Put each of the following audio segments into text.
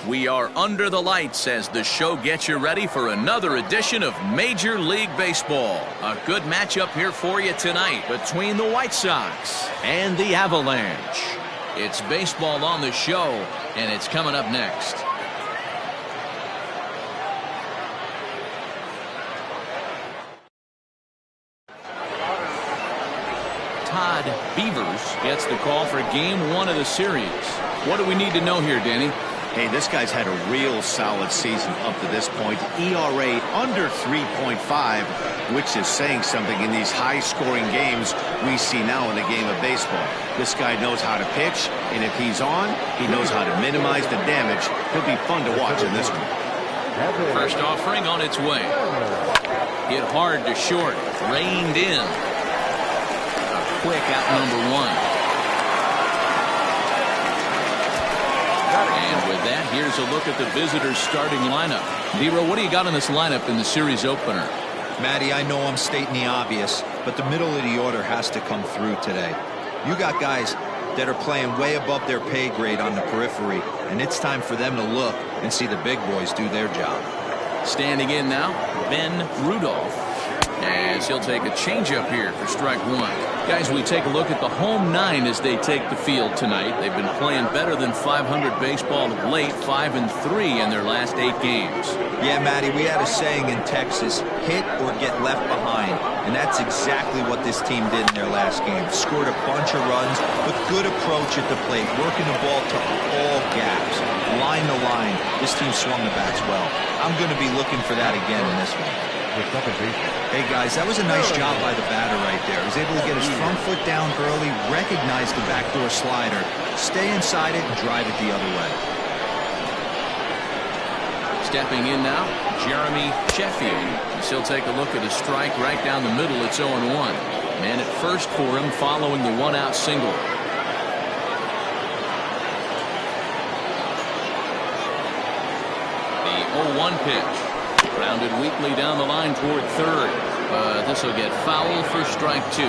We are under the lights as the show gets you ready for another edition of Major League Baseball. A good matchup here for you tonight between the White Sox and the Avalanche. It's baseball on the show, and it's coming up next. Todd Beavers gets the call for Game 1 of the series. What do we need to know here, Danny? Hey, this guy's had a real solid season up to this point. ERA under 3.5, which is saying something in these high-scoring games we see now in the game of baseball. This guy knows how to pitch, and if he's on, he knows how to minimize the damage. He'll be fun to watch in this one. First offering on its way. Hit hard to short. Reined in. A quick out number one. And with that, here's a look at the visitors' starting lineup. Dero, what do you got in this lineup in the series opener? Matty, I know I'm stating the obvious, but the middle of the order has to come through today. You got guys that are playing way above their pay grade on the periphery, and it's time for them to look and see the big boys do their job. Standing in now, Ben Rudolph, as he'll take a changeup here for strike one. Guys, we take a look at the home nine as they take the field tonight. They've been playing better than 500 baseball of late, 5-3 in their last 8 games. Yeah, Matty, we had a saying in Texas, hit or get left behind. And that's exactly what this team did in their last game. Scored a bunch of runs with good approach at the plate, working the ball to all gaps. Line to line, this team swung the bats well. I'm going to be looking for that again in this one. Hey guys, that was a nice job by the batter right there. He was able to get his front foot down early, recognize the backdoor slider, stay inside it, and drive it the other way. Stepping in now, Jeremy Sheffield. He'll take a look at a strike right down the middle. It's 0-1. Man at first for him following the one-out single. The 0-1 pitch. Grounded weakly down the line toward third. This will get foul for strike 2.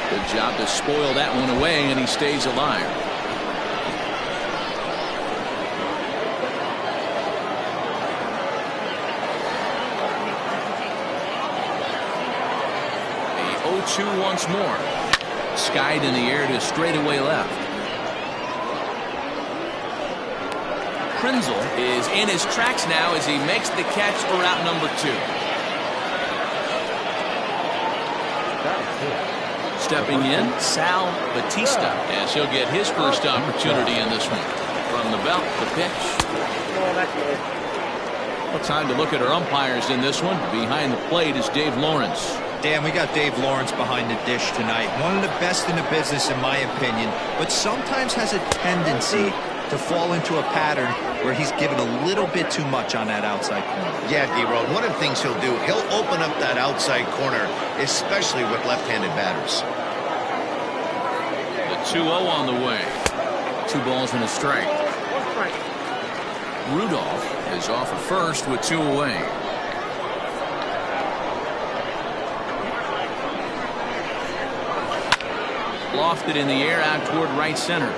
Good job to spoil that one away, and he stays alive. The 0-2 once more. Skied in the air to straightaway left. Krenzel is in his tracks now as he makes the catch for out number 2. Stepping in, Sal Batista, as he'll get his first opportunity in this one. From the belt, the pitch. Well, time to look at our umpires in this one. Behind the plate is Dave Lawrence. Dan, we got Dave Lawrence behind the dish tonight. One of the best in the business, in my opinion, but sometimes has a tendency to fall into a pattern where he's given a little bit too much on that outside corner. Yeah, D-Road, one of the things he'll do, he'll open up that outside corner, especially with left-handed batters. The 2-0 on the way. 2 balls and a strike. Rudolph is off at first with 2 away. Lofted in the air out toward right center.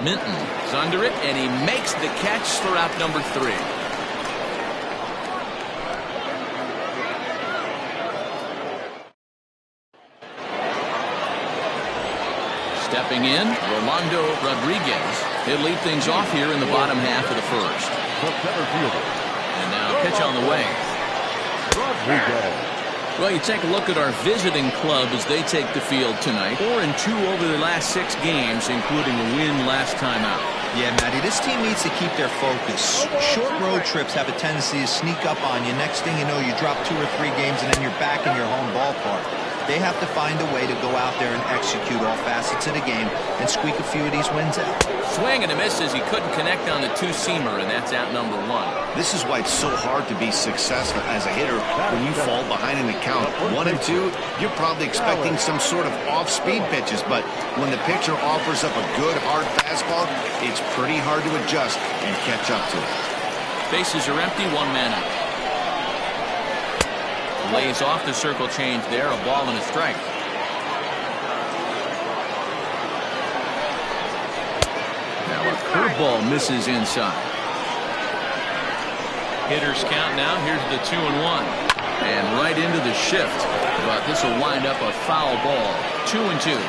Minton is under it, and he makes the catch for out number 3. Stepping in, Rolando Rodriguez. He'll lead things off here in the bottom half of the first. And now pitch on the way. Rodriguez. Well, you take a look at our visiting club as they take the field tonight. 4-2 over the last 6 games, including a win last time out. Yeah, Matty, this team needs to keep their focus. Short road trips have a tendency to sneak up on you. Next thing you know, you drop 2 or 3 games, and then you're back in your home ballpark. They have to find a way to go out there and execute all facets of the game and squeak a few of these wins out. Swing and a miss as he couldn't connect on the 2-seamer, and that's out number 1. This is why it's so hard to be successful as a hitter when you fall behind in the count. 1 and 2, you're probably expecting some sort of off-speed pitches, but when the pitcher offers up a good, hard fastball, it's pretty hard to adjust and catch up to it. Bases are empty, 1 man out. Lays off the circle change there. A ball and a strike. Now a curveball misses inside. Hitters count now. Here's the 2-1. And right into the shift. But this will wind up a foul ball. 2-2.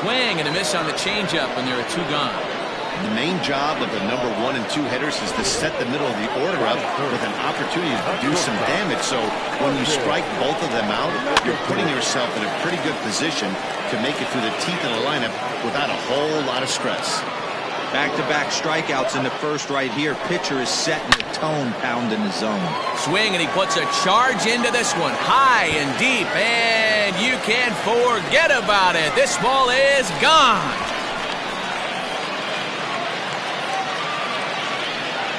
Swing and a miss on the changeup, and there are two gone. The main job of the number 1 and 2 hitters is to set the middle of the order up with an opportunity to do some damage. So when you strike both of them out, you're putting yourself in a pretty good position to make it through the teeth of the lineup without a whole lot of stress. Back-to-back strikeouts in the first right here. Pitcher is setting the tone, pounding the zone. Swing, and he puts a charge into this one. High and deep, and you can't forget about it. This ball is gone.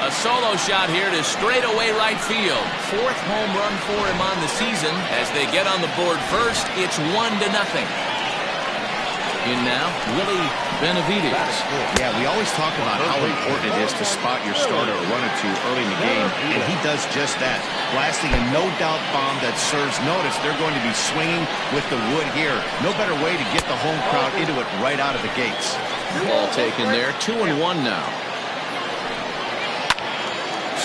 A solo shot here to straightaway right field. 4th home run for him on the season. As they get on the board first, it's 1-0. In now, Willie Benavides. Yeah, we always talk about how important it is to spot your starter a run or two early in the game, and he does just that, blasting a no-doubt bomb that serves notice. They're going to be swinging with the wood here. No better way to get the home crowd into it right out of the gates. Ball taken there. 2-1 now.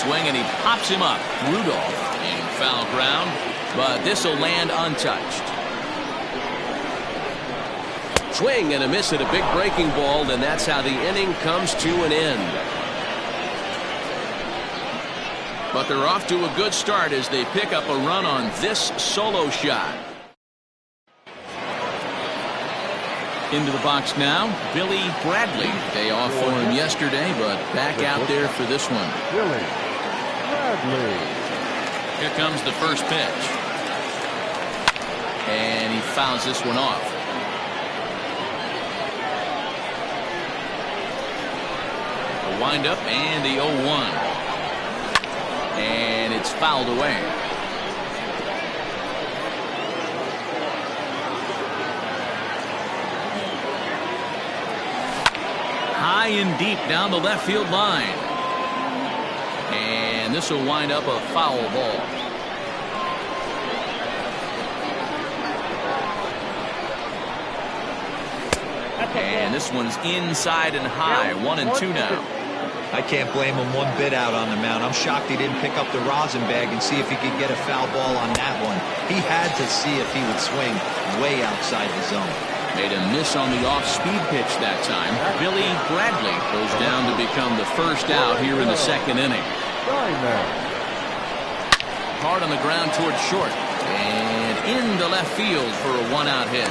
Swing, and he pops him up. Rudolph in foul ground, but this will land untouched. Swing and a miss at a big breaking ball, and that's how the inning comes to an end. But they're off to a good start as they pick up a run on this solo shot. Into the box now, Billy Bradley. Day off for him yesterday, but back out there for this one. Billy Bradley. Here comes the first pitch. And he fouls this one off. A windup and the 0-1. And it's fouled away. High and deep down the left field line. And this will wind up a foul ball. And this one's inside and high. 1-2 now. I can't blame him one bit out on the mound. I'm shocked he didn't pick up the rosin bag and see if he could get a foul ball on that one. He had to see if he would swing way outside the zone. Made a miss on the off-speed pitch that time. Billy Bradley goes down to become the first out here in the second inning. Hard on the ground towards short. And into left field for a one-out hit.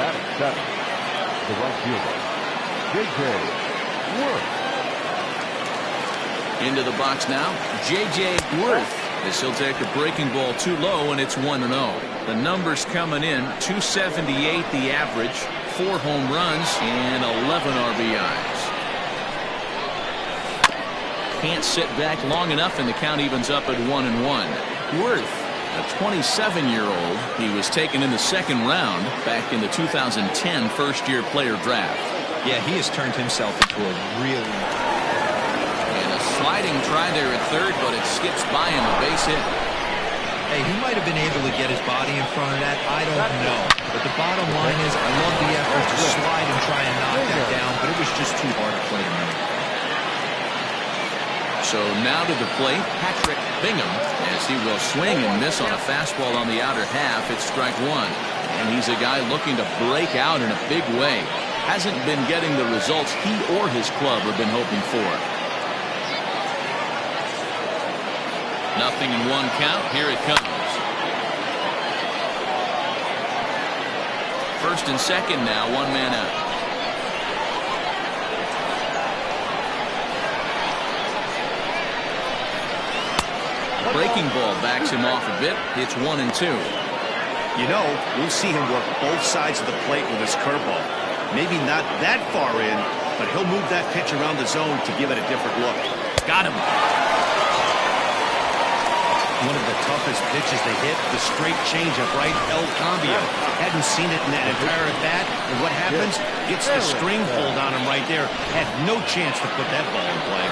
Batting seven, the right fielder, J.J. Worth. Into the box now, J.J. Worth. As he'll take a breaking ball too low, and it's 1-0. The numbers coming in, 278 the average, 4 home runs, and 11 RBIs. Can't sit back long enough, and the count evens up at 1-1. Worth, a 27-year-old, he was taken in the second round back in the 2010 first-year player draft. Yeah, he has turned himself into a really... And a sliding try there at third, but it skips by him, a base hit. Hey, he might have been able to get his body in front of that. I don't know. But the bottom line is, I love the effort to slide and try and knock that down, but it was just too hard to play to me. So now to the plate, Patrick Bingham, as he will swing and miss on a fastball on the outer half. It's strike one. And he's a guy looking to break out in a big way. Hasn't been getting the results he or his club have been hoping for. 0-1 count. Here it comes. First and second now, one man out. Breaking ball backs him off a bit. It's 1-2. You know, we'll see him work both sides of the plate with his curveball. Maybe not that far in, but he'll move that pitch around the zone to give it a different look. Got him. One of the toughest pitches to hit, the straight changeup, right? El Cambio. Hadn't seen it in that entire at bat. And what happens? Gets the string pulled on him right there. Had no chance to put that ball in play.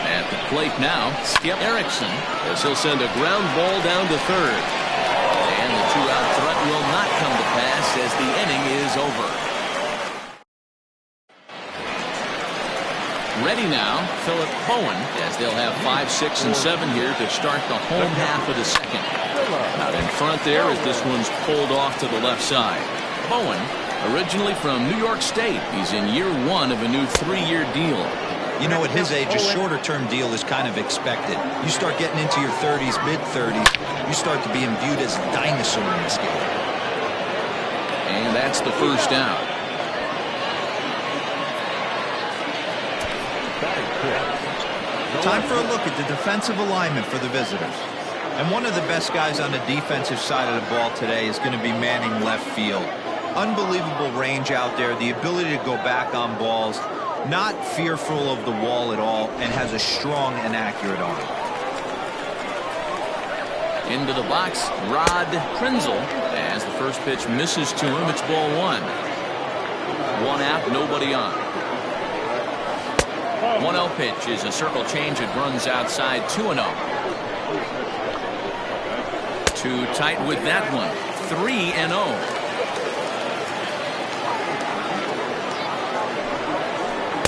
At the plate now, Skip Erickson, as he'll send a ground ball down to third. And the two-out threat will not come to pass as the inning is over. Ready now, Philip Bowen, as they'll have 5, 6, and 7 here to start the home half of the second. Out in front there as this one's pulled off to the left side. Bowen, originally from New York State. He's in year 1 of a new 3-year deal. You know, at his age, a shorter-term deal is kind of expected. You start getting into your 30s, mid-30s, you start to being viewed as a dinosaur in this game. And that's the first out. Time for a look at the defensive alignment for the visitors. And one of the best guys on the defensive side of the ball today is going to be manning left field. Unbelievable range out there, the ability to go back on balls, not fearful of the wall at all, and has a strong and accurate arm. Into the box, Rod Prinzel, as the first pitch misses to him. It's ball 1. 1 out, nobody on. 1-0 pitch is a circle change. It runs outside 2-0. Too tight with that one. 3-0.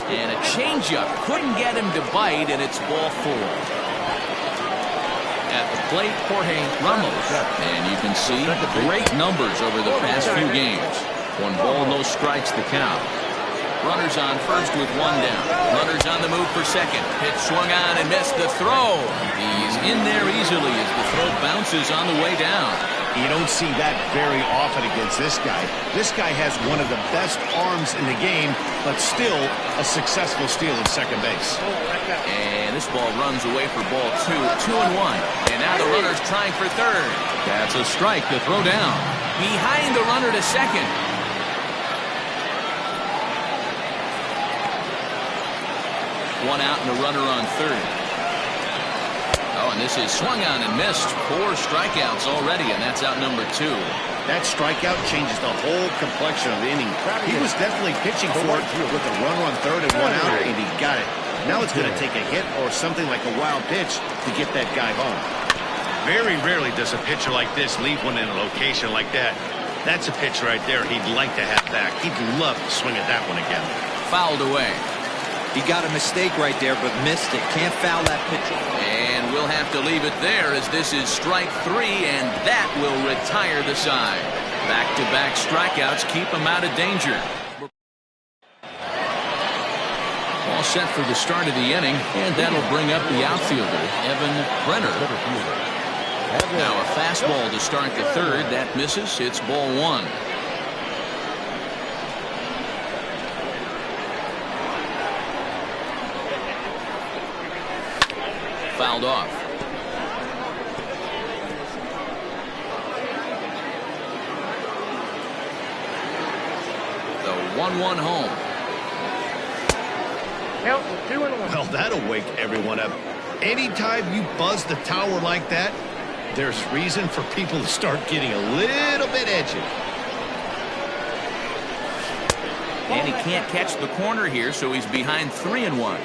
And a changeup couldn't get him to bite, and it's ball 4. At the plate, Jorge Ramos, and you can see great numbers over the past few games. 1 ball, no strikes, the count. Runners on first with 1 down. Runners on the move for second. Pitch swung on and missed the throw. He's in there easily as the throw bounces on the way down. You don't see that very often against this guy. This guy has one of the best arms in the game, but still a successful steal at second base. And this ball runs away for ball 2. 2-1. And now the runner's trying for third. That's a strike to throw down. Behind the runner to second. 1 out and a runner on third. Oh, and this is swung on and missed. 4 strikeouts already, and that's out number 2. That strikeout changes the whole complexion of the inning. He was definitely pitching for it with a runner on third and 1 out, and he got it. Now it's going to take a hit or something like a wild pitch to get that guy home. Very rarely does a pitcher like this leave one in a location like that. That's a pitch right there he'd like to have back. He'd love to swing at that one again. Fouled away. He got a mistake right there, but missed it. Can't foul that pitcher. And we'll have to leave it there as this is strike 3, and that will retire the side. Back-to-back strikeouts keep him out of danger. All set for the start of the inning, and that'll bring up the outfielder, Evan Brenner. Now a fastball to start the third. That misses. It's ball 1. Fouled off. The 1-1 home. Well, that'll wake everyone up. Anytime you buzz the tower like that, there's reason for people to start getting a little bit edgy. And he can't catch the corner here, so he's behind 3-1.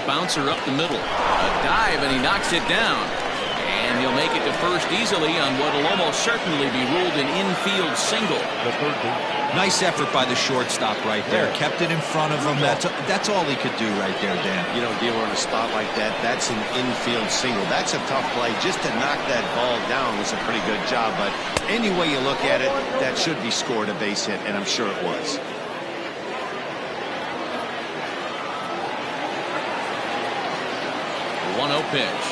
Bouncer up the middle. A dive, and he knocks it down. And he'll make it to first easily on what will almost certainly be ruled an infield single. Nice effort by the shortstop right there. Kept it in front of him. That's all he could do right there, Dan. You know, dealer on a spot like that, that's an infield single. That's a tough play. Just to knock that ball down was a pretty good job. But any way you look at it, that should be scored a base hit, and I'm sure it was. The 1-0 pitch.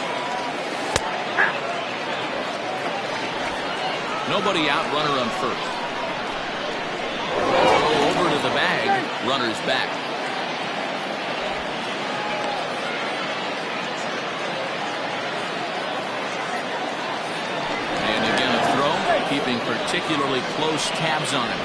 Nobody out, runner on first. Over to the bag, runner's back. keeping particularly close tabs on him.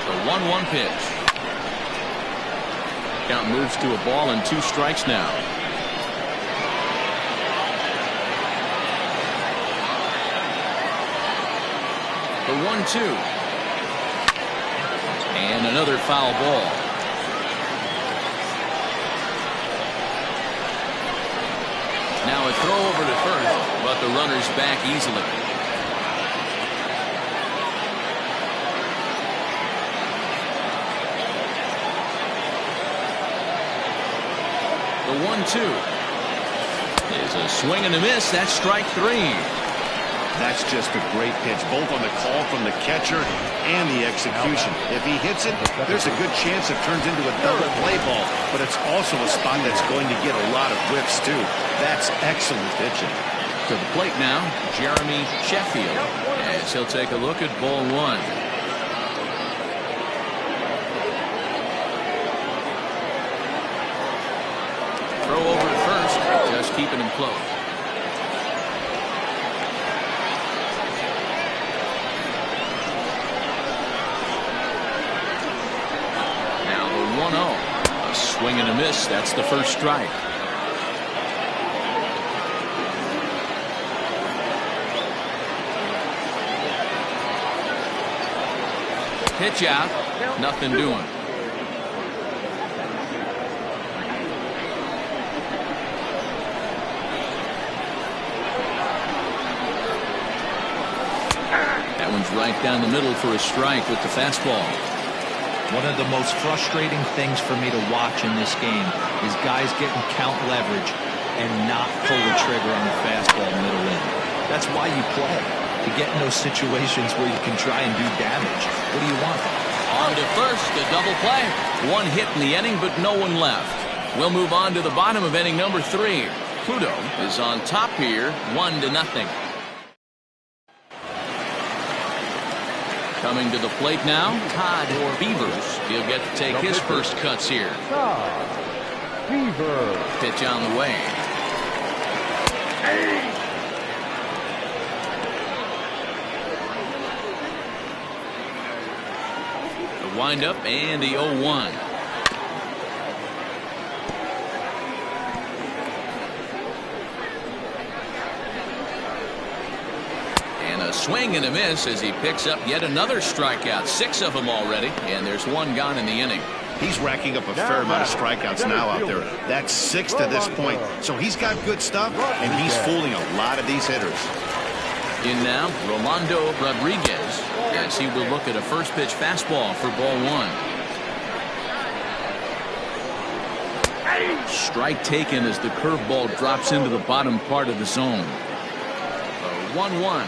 The 1-1 pitch. Count moves to a ball and 2 strikes now. The 1-2. And another foul ball. Now a throw over to first, but the runner's back easily. The 1-2 is a swing and a miss. That's strike 3. That's just a great pitch, both on the call from the catcher and the execution. If he hits it, there's a good chance it turns into a double play ball, but it's also a spot that's going to get a lot of whiffs, too. That's excellent pitching. To the plate now, Jeremy Sheffield, as he'll take a look at ball 1. Throw over to first, just keeping him close. Now the 1-0. A swing and a miss. That's the first strike. Pitch out. Nothing doing. That one's right down the middle for a strike with the fastball. One of the most frustrating things for me to watch in this game is guys getting count leverage and not pull the trigger on the fastball middle in. That's why you play, to get in those situations where you can try and do damage. What do you want? On to first, a double play. 1 hit in the inning, but no one left. We'll move on to the bottom of inning number 3. Pluto is on top here, 1-0. Coming to the plate now, Todd Beavers. He'll get to take his first cuts here. Beaver. Pitch on the way. The windup and the 0-1. Swing and a miss as he picks up yet another strikeout. 6 of them already, and there's 1 gone in the inning. He's racking up a fair amount of strikeouts now out there. That's 6 to this point. So he's got good stuff, and he's fooling a lot of these hitters. In now, Rolando Rodriguez, as he will look at a first pitch fastball for ball 1. Strike taken as the curveball drops into the bottom part of the zone. 1-1.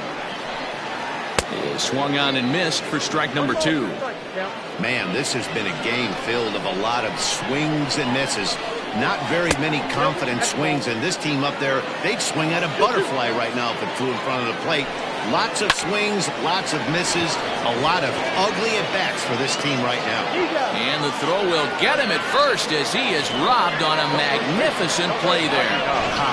Is swung on and missed for strike number 2. Man, this has been a game filled of a lot of swings and misses. Not very many confident swings, and this team up there, they'd swing at a butterfly right now if it flew in front of the plate. Lots of swings, lots of misses, a lot of ugly at-bats for this team right now. And the throw will get him at first as he is robbed on a magnificent play there.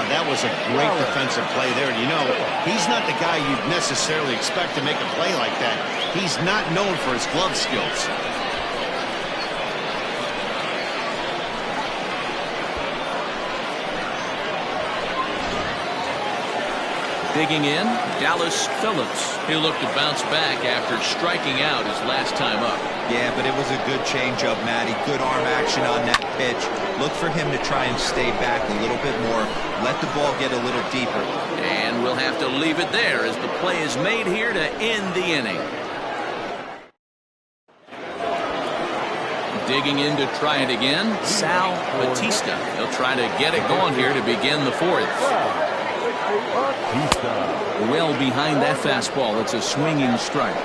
That was a great defensive play there. And you know, he's not the guy you'd necessarily expect to make a play like that. He's not known for his glove skills. Digging in, Dallas Phillips. He'll look to bounce back after striking out his last time up. Yeah, but it was a good changeup, Matty. Good arm action on that pitch. Look for him to try and stay back a little bit more. Let the ball get a little deeper. And we'll have to leave it there as the play is made here to end the inning. Digging in to try it again, Sal Batista. He'll try to get it going here to begin the 4th. Well behind that fastball. It's a swinging strike.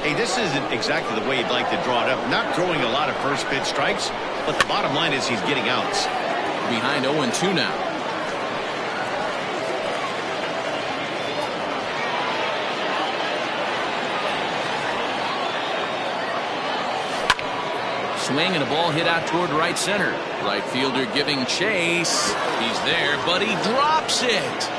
Hey, this isn't exactly the way you'd like to draw it up. Not throwing a lot of first pitch strikes, but the bottom line is he's getting outs. Behind 0-2 now. swing and a ball hit out toward right center. Right fielder giving chase. He's there, but he drops it.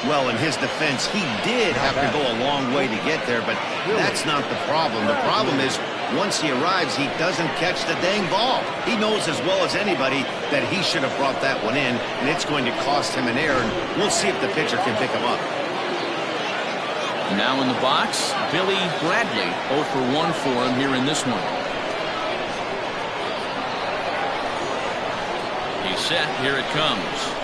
Well, in his defense, he did have to go a long way to get there, but that's not the problem. The problem is once he arrives, he doesn't catch the dang ball. He knows as well as anybody that he should have brought that one in, and it's going to cost him an error, and we'll see if the pitcher can pick him up. Now in the box, Billy Bradley, 0 for 1 for him here in this one. He's set. Here it comes.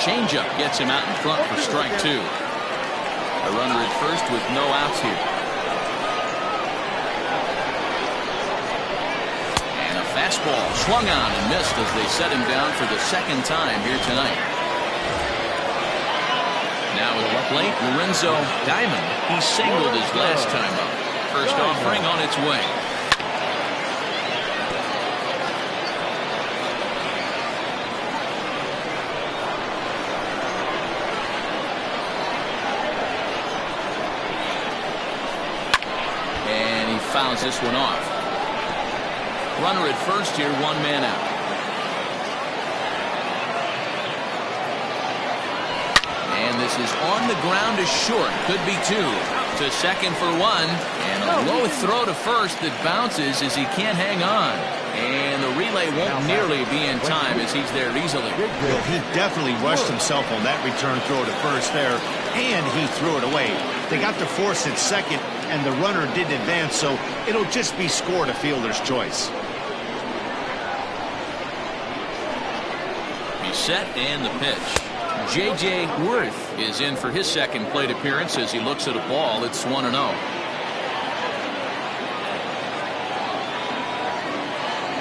Changeup gets him out in front for strike 2. A runner at first with no outs here. And a fastball swung on and missed as they set him down for the second time here tonight. Now at the plate, Lorenzo Diamond. He singled his last time up. First offering on its way. Fouls this one off. Runner at first here, 1 man out. And this is on the ground to short. Could be 2. To second for 1. And a low throw to first that bounces as he can't hang on. And the relay won't nearly be in time as he's there easily. Well, he definitely rushed himself on that return throw to first there, and he threw it away. They got to force it second, and the runner didn't advance, so it'll just be scored a fielder's choice. He's set and the pitch. J.J. Worth is in for his second plate appearance as he looks at a ball. It's 1-0.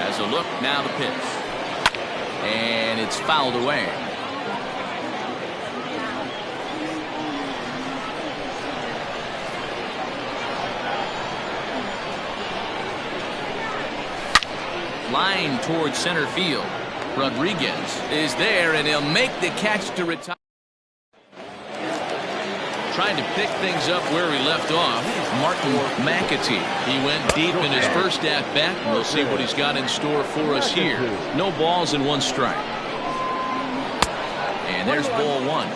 As a look, now the pitch. And it's fouled away. Line towards center field. Rodriguez is there, and he'll make the catch to retire. Trying to pick things up where he left off, Martin McAtee. He went deep in his first at-bat. We'll see what he's got in store for us here. No balls and 1 strike. And there's ball 1.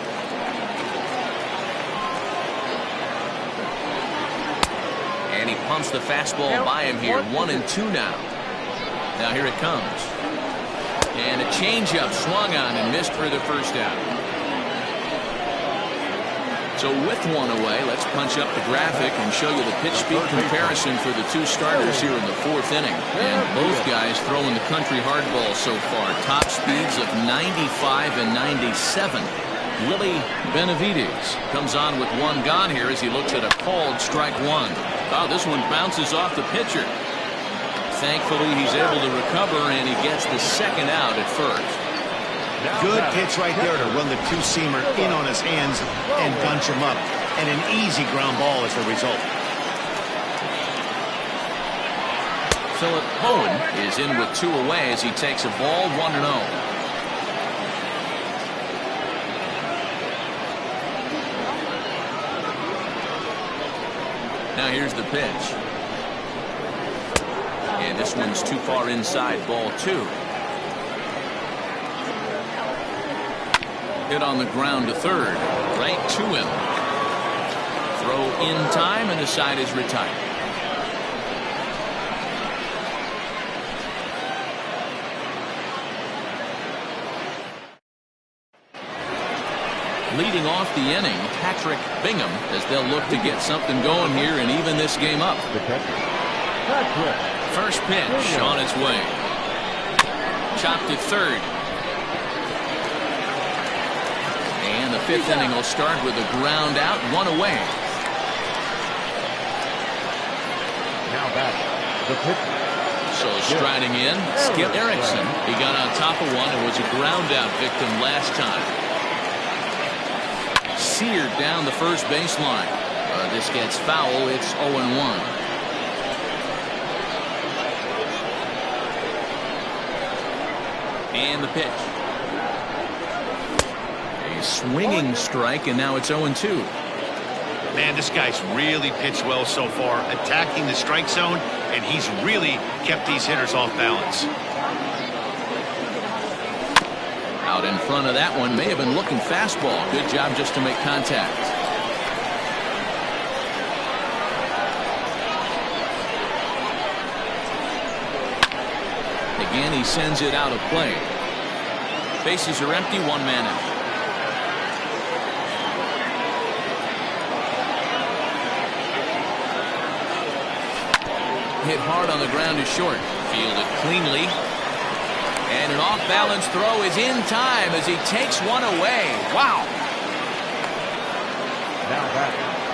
And he pumps the fastball by him here. 1-2 now. Now here it comes. And a changeup swung on and missed for the first out. So with 1 away, let's punch up the graphic and show you the pitch speed comparison for the 2 starters here in the 4th inning. And both guys throwing the country hardball so far. Top speeds of 95 and 97. Willie Benavides comes on with 1 gone here as he looks at a called strike 1. Oh, this one bounces off the pitcher. Thankfully, he's able to recover, and he gets the second out at first. Good pitch right there to run the 2-seamer in on his hands and bunch him up. And an easy ground ball as the result. Philip Bowen is in with 2 away as he takes a ball 1-0. Now here's the pitch. And this one's too far inside, ball 2. Hit on the ground to third, right to him. Throw in time, and the side is retired. Leading off the inning, Patrick Bingham, as they'll look to get something going here and even this game up. First pitch on its way. Chopped at third. And the 5th inning will start with a ground out, 1 away. Now back, the pitcher. So striding in, Skip Erickson. He got on top of one and was a ground out victim last time. Seared down the first baseline. This gets foul. It's 0-1. And the pitch. A swinging strike, and now it's 0-2. Man, this guy's really pitched well so far, attacking the strike zone, and he's really kept these hitters off balance. Out in front of that one, may have been looking fastball. Good job just to make contact. Again, he sends it out of play. Bases are empty, 1 man out. Hit hard on the ground is short. Fielded cleanly. And an off-balance throw is in time as he takes one away. Wow.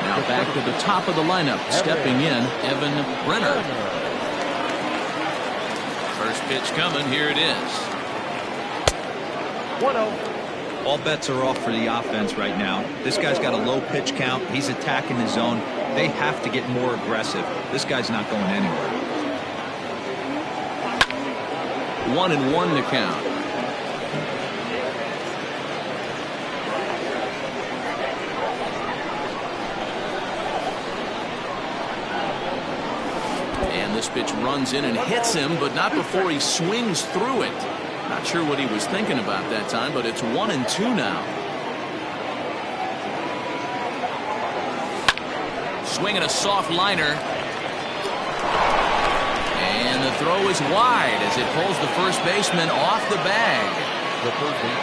Now back to the top of the lineup. Stepping in, Evan Brenner. First pitch coming. Here it is. 1-0. All bets are off for the offense right now. This guy's got a low pitch count. He's attacking the zone. They have to get more aggressive. This guy's not going anywhere. 1-1 to count. And this pitch runs in and hits him, but not before he swings through it. Not sure what he was thinking about that time, but it's 1-2 now. Swinging a soft liner. And the throw is wide as it pulls the first baseman off the bag.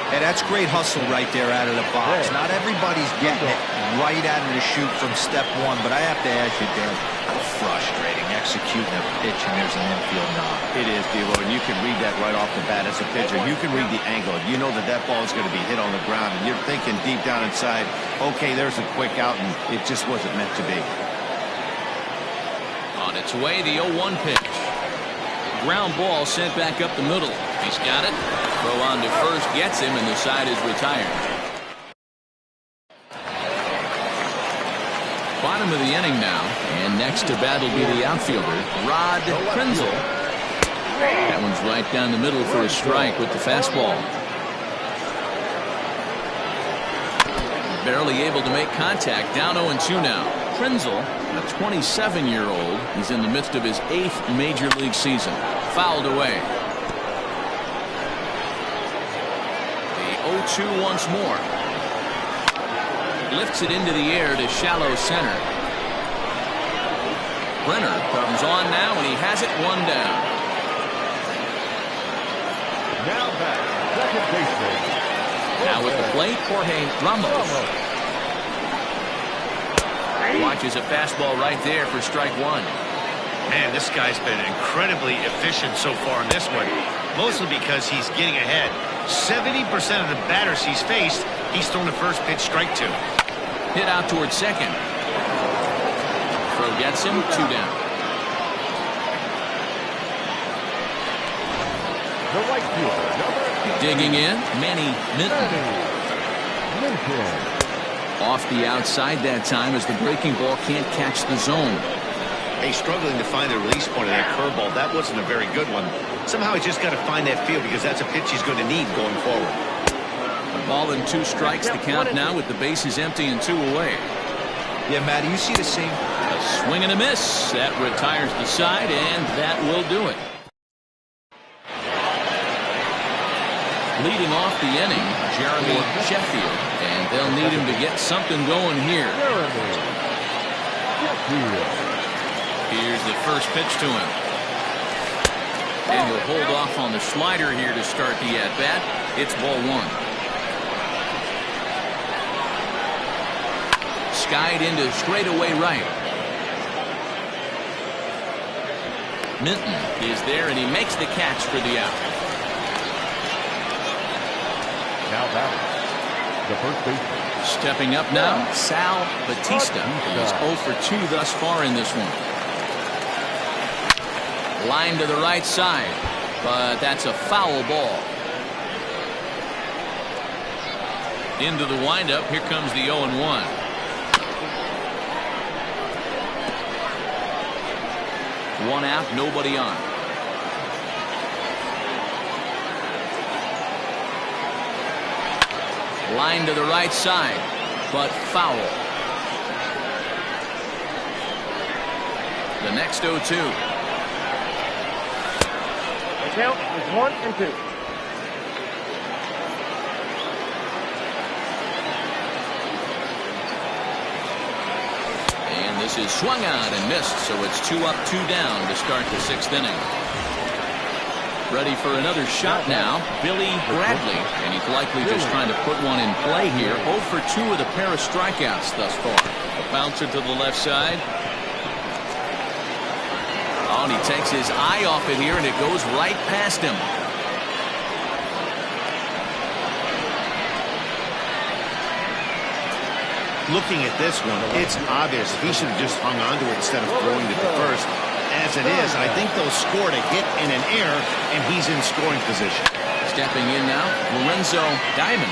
Hey, that's great hustle right there out of the box. Not everybody's getting it right out of the chute from step one, but I have to ask you, Dan, how frustrating executing a pitch and there's an infield knock. It is, D-Lo, and you can read that right off the bat as a pitcher. You can read the angle. You know that that ball is going to be hit on the ground, and you're thinking deep down inside, okay, there's a quick out, and it just wasn't meant to be. On its way, the 0-1 pitch. Ground ball sent back up the middle. He's got it. Throw on to first gets him, and the side is retired. Bottom of the inning now, and next to bat will be the outfielder, Rod Krenzel. That one's right down the middle for a strike with the fastball. Barely able to make contact. Down 0-2 now. Krenzel, a 27-year-old, is in the midst of his 8th major league season. Fouled away. The 0-2 once more. Lifts it into the air to shallow center. Brenner comes on now, and he has it 1 down. Now back, second baseman. Now with the plate, Jorge Ramos. Watches a fastball right there for strike 1. Man, this guy's been incredibly efficient so far in this one, mostly because he's getting ahead. 70% of the batters he's faced, he's thrown the first pitch strike 2. Hit out towards second. Throw gets him 2 down. The right fielder, number Digging in, Manny Minton. Off the outside that time as the breaking ball can't catch the zone. Hey, struggling to find the release point of that curveball. That wasn't a very good one. Somehow he's just got to find that feel because that's a pitch he's going to need going forward. A ball and 2 strikes to count now with the bases empty and 2 away. Yeah, Matty, you see the same. A swing and a miss. That retires the side, and that will do it. Leading off the inning, Jeremy Sheffield, and they'll need him to get something going here. Here's the first pitch to him. And he'll hold off on the slider here to start the at-bat. It's ball 1. Skied into straightaway right. Minton is there, and he makes the catch for the out. now batting, the first baseman. Stepping up now, Sal Batista. He's 0 for 2 thus far in this one. Line to the right side, but that's a foul ball. Into the windup, here comes the 0-1. One out, nobody on. Line to the right side, but foul. The next 0-2. The count is 1-2. And this is swung on and missed, so it's 2 up, 2 down to start the 6th inning. Ready for another shot now, Billy Bradley, and he's likely just trying to put one in play here. 0 for 2 with a pair of strikeouts thus far. A bouncer to the left side. Oh, and he takes his eye off it here, and it goes right past him. Looking at this one, it's obvious he should have just hung on to it instead of throwing it to first. As it is, I think they'll score a hit and an error, and he's in scoring position. Stepping in now, Lorenzo Diamond.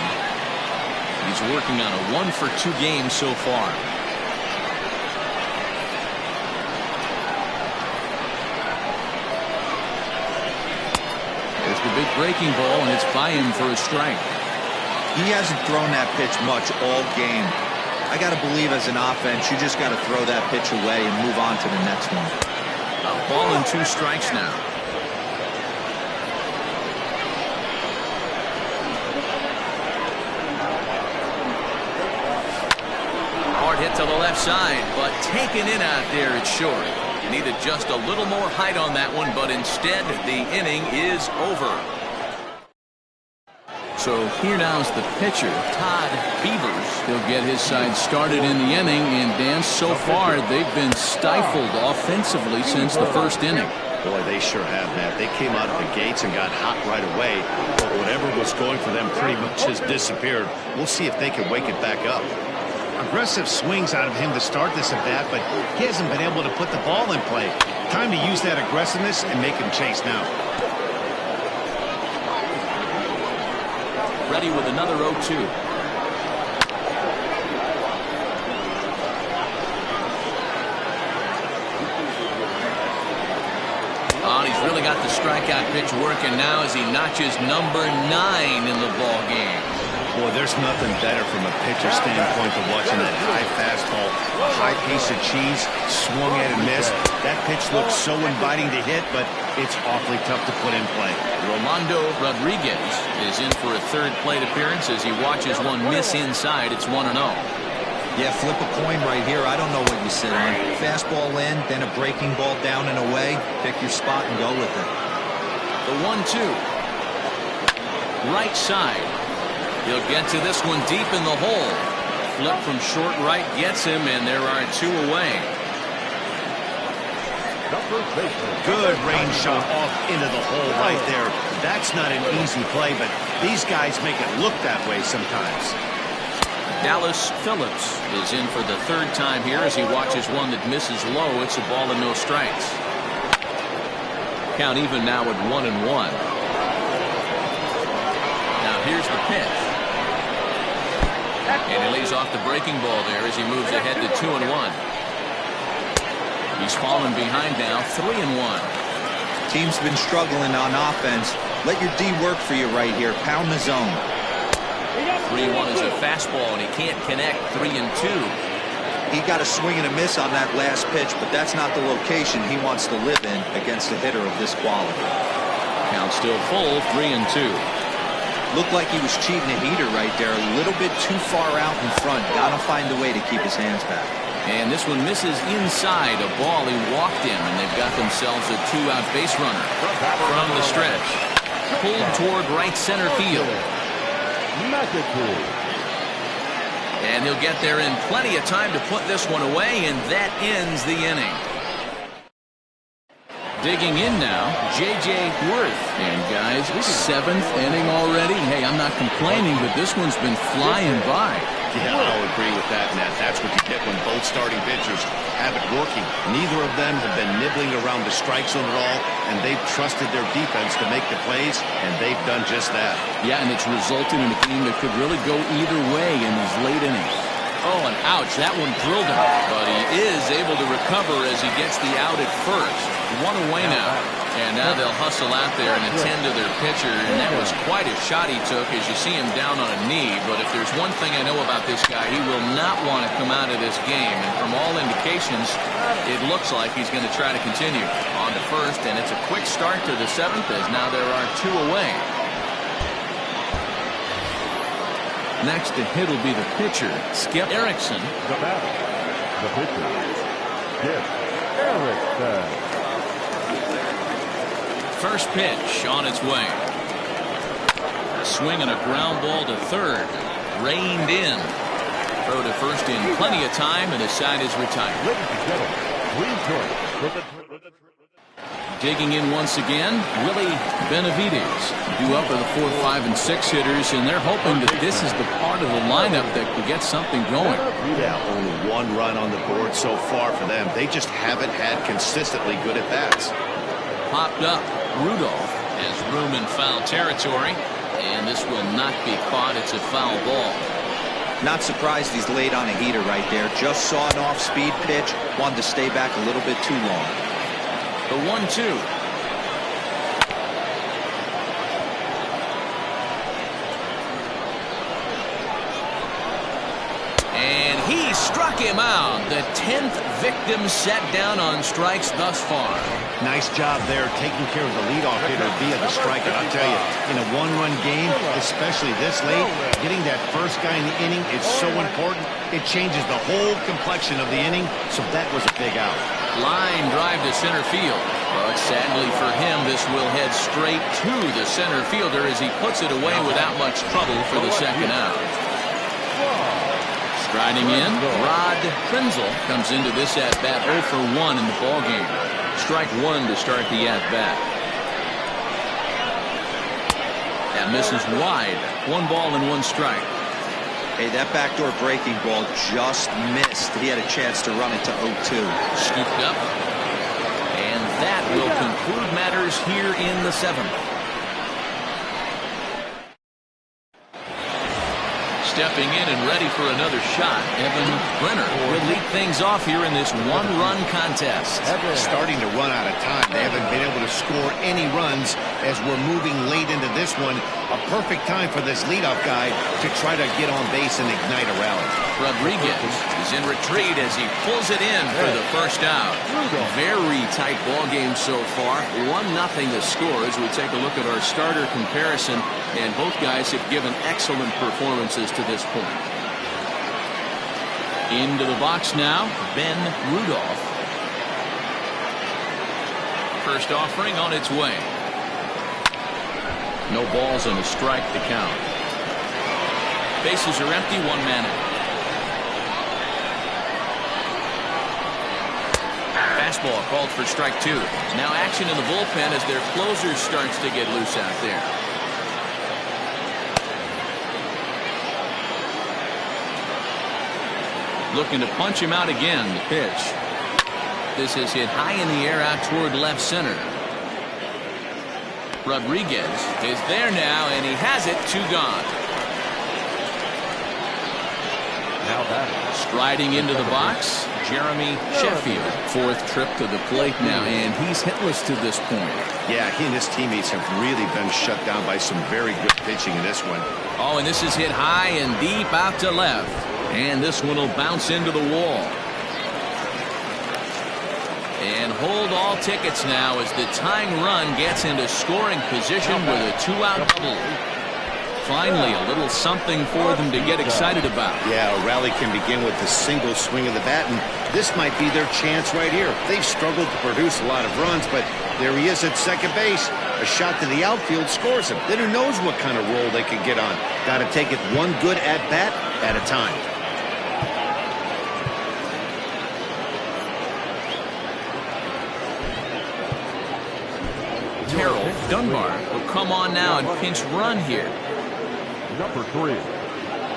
He's working on a 1 for 2 game so far. There's the big breaking ball, and it's by him for a strike. He hasn't thrown that pitch much all game. I got to believe as an offense, you just got to throw that pitch away and move on to the next one. A ball and 2 strikes now. Hard hit to the left side, but taken in out there, it's short. Needed just a little more height on that one, but instead the inning is over. So here now is the pitcher, Todd Beavers. He'll get his side started in the inning, and Dan, so far they've been stifled offensively since the 1st inning. Boy, they sure have, Matt. They came out of the gates and got hot right away, but whatever was going for them pretty much has disappeared. We'll see if they can wake it back up. Aggressive swings out of him to start this at bat, but he hasn't been able to put the ball in play. Time to use that aggressiveness and make him chase now. Ready with another 0-2. Oh, and he's really got the strikeout pitch working now as he notches number 9 in the ball game. Boy, there's nothing better from a pitcher standpoint than watching that high fastball, a high piece of cheese, swung at and missed. That pitch looks so inviting to hit, but it's awfully tough to put in play. Rolando Rodriguez is in for a 3rd plate appearance as he watches one miss inside. It's 1-0. Yeah, flip a coin right here. I don't know what you sit on. Fastball in, then a breaking ball down and away. Pick your spot and go with it. The 1-2. Right side. He'll get to this one deep in the hole. Flip from short right gets him, and there are 2 away. Good range shot off into the hole right there. That's not an easy play, but these guys make it look that way sometimes. Dallas Phillips is in for the 3rd time here as he watches one that misses low. It's a ball and no strikes. Count even now at 1-1. Now here's the pitch. And he lays off the breaking ball there as he moves ahead to 2-1. He's fallen behind now, 3-1. Team's been struggling on offense. Let your D work for you right here. Pound the zone. 3-1 is a fastball, and he can't connect. 3-2. He got a swing and a miss on that last pitch, but that's not the location he wants to live in against a hitter of this quality. Count still full, 3-2. Looked like he was cheating a heater right there. A little bit too far out in front. Gotta find a way to keep his hands back. And this one misses inside a ball he walked in, and they've got themselves a 2-out base runner from the stretch. Pulled toward right center field. And he'll get there in plenty of time to put this one away, and that ends the inning. Digging in now, J.J. Worth. And guys, 7th inning already. Hey, I'm not complaining, but this one's been flying by. Yeah, I'll agree with that, Matt. That's what you get when both starting pitchers have it working. Neither of them have been nibbling around the strike zone at all, and they've trusted their defense to make the plays, and they've done just that. Yeah, and it's resulted in a game that could really go either way in these late innings. Oh, and ouch, that one drilled him. But he is able to recover as he gets the out at first. One away now. And now they'll hustle out there and attend to their pitcher. And that was quite a shot he took as you see him down on a knee. But if there's one thing I know about this guy, he will not want to come out of this game. And from all indications, it looks like he's going to try to continue. On to first, and it's a quick start to the seventh as now there are two away. Next to hit will be the pitcher, Skip Erickson. The batter, the pitcher, Skip Erickson. First pitch on its way. A swing and a ground ball to third. Reined in. Throw to first in plenty of time, and his side is retired. Ladies and gentlemen, please join us. Digging in once again, Willie Benavides. Due up are the 4, 5, and 6 hitters, and they're hoping that this is the part of the lineup that can get something going. Yeah, only one run on the board so far for them. They just haven't had consistently good at bats. Popped up. Rudolph has room in foul territory, and this will not be caught. It's a foul ball. Not surprised he's laid on a heater right there. Just saw an off-speed pitch. Wanted to stay back a little bit too long. The 1-2. And he struck him out. The 10th victim set down on strikes thus far. Nice job there taking care of the leadoff hitter via the strikeout. I'll tell you, in a one-run game, especially this late, getting that first guy in the inning is so important. It changes the whole complexion of the inning, so that was a big out. Line drive to center field. But sadly for him, this will head straight to the center fielder as he puts it away without much trouble for the second out. Striding in, Rod Prinzel comes into this at-bat 0 for 1 in the ballgame. Strike one to start the at-bat. That misses wide. 1 ball and 1 strike. Hey, that backdoor breaking ball just missed. He had a chance to run it to 0-2. Scooped up. And that will conclude matters here in the 7th. Stepping in and ready for another shot, Evan Brenner will lead things off here in this one-run contest. Starting to run out of time. They haven't been able to score any runs as we're moving late into this one. A perfect time for this leadoff guy to try to get on base and ignite a rally. Rodriguez is in retreat as he pulls it in for the first out. Very tight ball game so far. 1-0 the score as we take a look at our starter comparison, and both guys have given excellent performances to this point. Into the box now, Ben Rudolph. First offering on its way. No balls and a strike to count. Bases are empty, 1 man out. Fastball called for strike 2. Now action in the bullpen as their closer starts to get loose out there. Looking to punch him out again. The pitch. This is hit high in the air out toward left center. Rodriguez is there now, and he has it. 2 gone. Now batting. Striding into the box, Jeremy Sheffield. 4th trip to the plate now, and he's hitless to this point. Yeah, he and his teammates have really been shut down by some very good pitching in this one. Oh, and this is hit high and deep out to left. And this one will bounce into the wall. And hold all tickets now as the tying run gets into scoring position with a 2-out double. Finally, a little something for them to get excited about. Yeah, a rally can begin with a single swing of the bat, and this might be their chance right here. They've struggled to produce a lot of runs, but there he is at second base. A shot to the outfield scores him. Then who knows what kind of roll they can get on. Got to take it one good at-bat at a time. Terrell Dunbar will come on now and pinch run here. Number 3,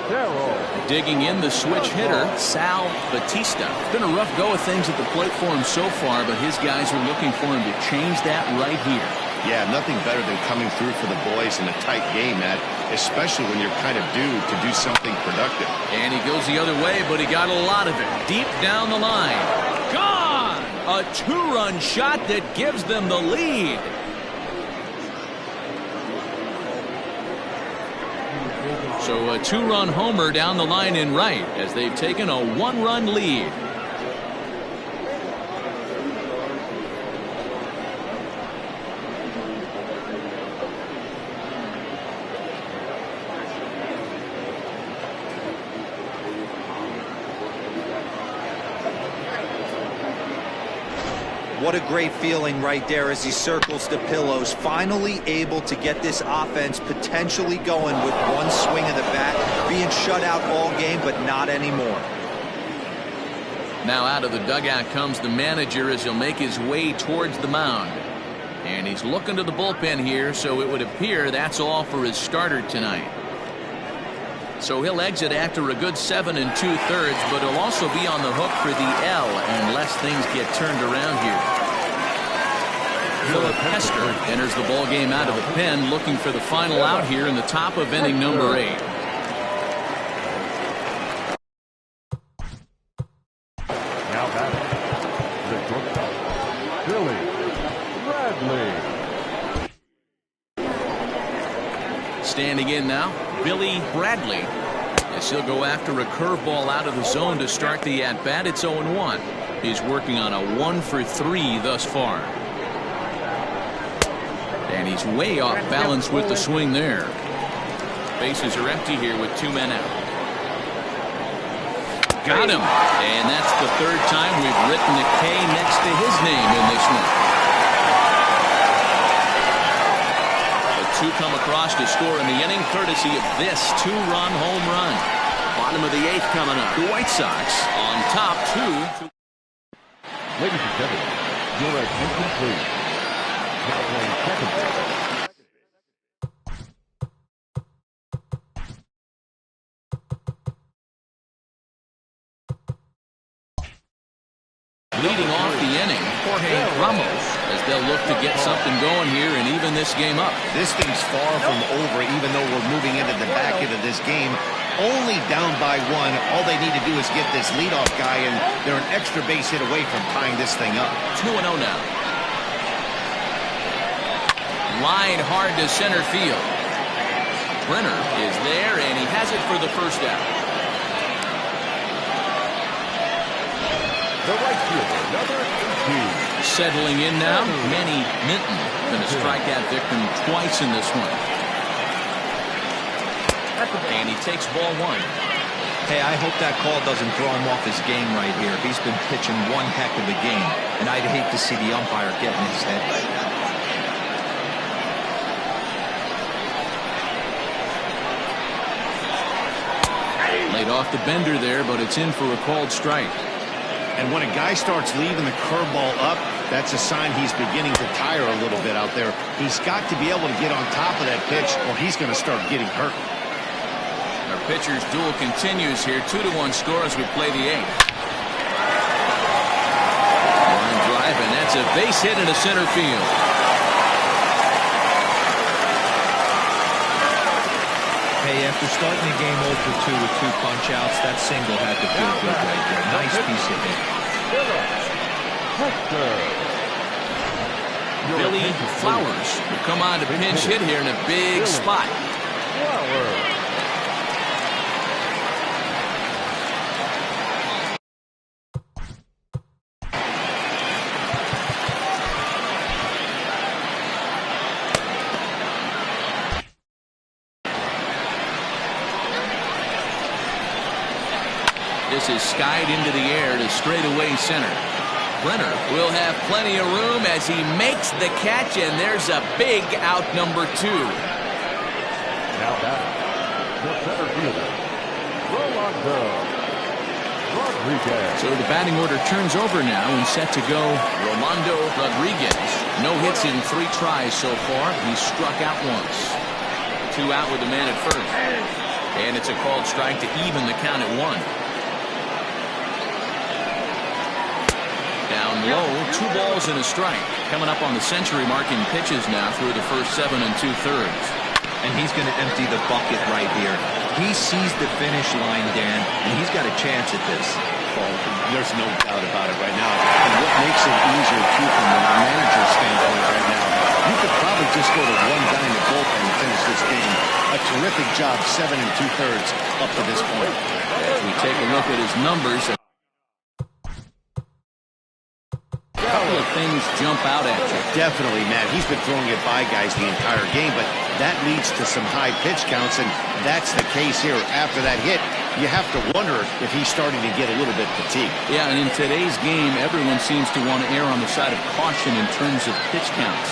Terrell. Digging in the switch hitter, Sal Batista. It's been a rough go of things at the plate for him so far, but his guys are looking for him to change that right here. Yeah, nothing better than coming through for the boys in a tight game, Matt, especially when you're kind of due to do something productive. And he goes the other way, but he got a lot of it. Deep down the line. Gone! A two-run shot that gives them the lead. So a two-run homer down the line in right as they've taken a one-run lead. What a great feeling right there as he circles the pillows, finally able to get this offense potentially going with one swing of the bat, being shut out all game, but not anymore. Now out of the dugout comes the manager as he'll make his way towards the mound. And he's looking to the bullpen here, so it would appear that's all for his starter tonight. So he'll exit after a good 7 2/3, but he'll also be on the hook for the L unless things get turned around here. Philip Hester enters the ball game out of the pen, looking for the final out here in the top of inning number 8. Now batting, the shortstop, Billy Bradley. Standing in now, Billy Bradley. As he'll go after a curveball out of the zone to start the at-bat. It's 0-1. He's working on a 1 for 3 thus far. And he's way off balance with the swing there. Bases are empty here with 2 men out. Got him. And that's the 3rd time we've written a K next to his name in this one. The 2 come across to score in the inning, courtesy of this 2-run home run. Bottom of the 8th coming up. The White Sox on top 2. Ladies and gentlemen, your attention please. Now playing second base. Leading off the inning, Jorge Ramos, as they'll look to get something going here and even this game up. This thing's far from over, even though we're moving into the back end of this game. Only down by 1. All they need to do is get this leadoff guy, and they're an extra base hit away from tying this thing up. 2-0 now. Line hard to center field. Brenner is there, and he has it for the first out. The right fielder, number 18. Settling in now, Manny Minton. Going to strike that victim twice in this one. And he takes ball 1. Hey, I hope that call doesn't throw him off his game right here. He's been pitching one heck of a game, and I'd hate to see the umpire get in his head right now. Laid off the bender there, but it's in for a called strike. And when a guy starts leaving the curveball up, that's a sign he's beginning to tire a little bit out there. He's got to be able to get on top of that pitch, or he's going to start getting hurt. Our pitcher's duel continues here. 2-1 score as we play the 8th. Line drive, and that's a base hit into center field. Hey, after starting the game 0 for 2 with 2 punch-outs, that single had to feel good right there. Nice piece of hit. Billy Flowers will come on to pinch hit here in a big spot. This is skied into the air to straightaway center. Brenner will have plenty of room as he makes the catch, and there's a big out number 2. Now batting, the center fielder, Rolando Rodriguez. So the batting order turns over now and set to go Rolando Rodriguez. No hits in 3 tries so far. He's struck out once. 2 out with the man at first. And it's a called strike to even the count at 1. Down down low, 2 balls and a strike. Coming up on the century mark in pitches now through the first 7 2/3. And he's going to empty the bucket right here. He sees the finish line, Dan, and he's got a chance at this. Well, there's no doubt about it right now. And what makes it easier, too, from the manager's standpoint right now, you could probably just go to one guy in the bullpen and finish this game. A terrific job, 7 2/3 up to this point. As we take a look at his numbers, a couple of things jump out at you. Definitely, Matt. He's been throwing it by guys the entire game, but that leads to some high pitch counts, and that's the case here. After that hit, you have to wonder if he's starting to get a little bit fatigued. Yeah, and in today's game, everyone seems to want to err on the side of caution in terms of pitch counts.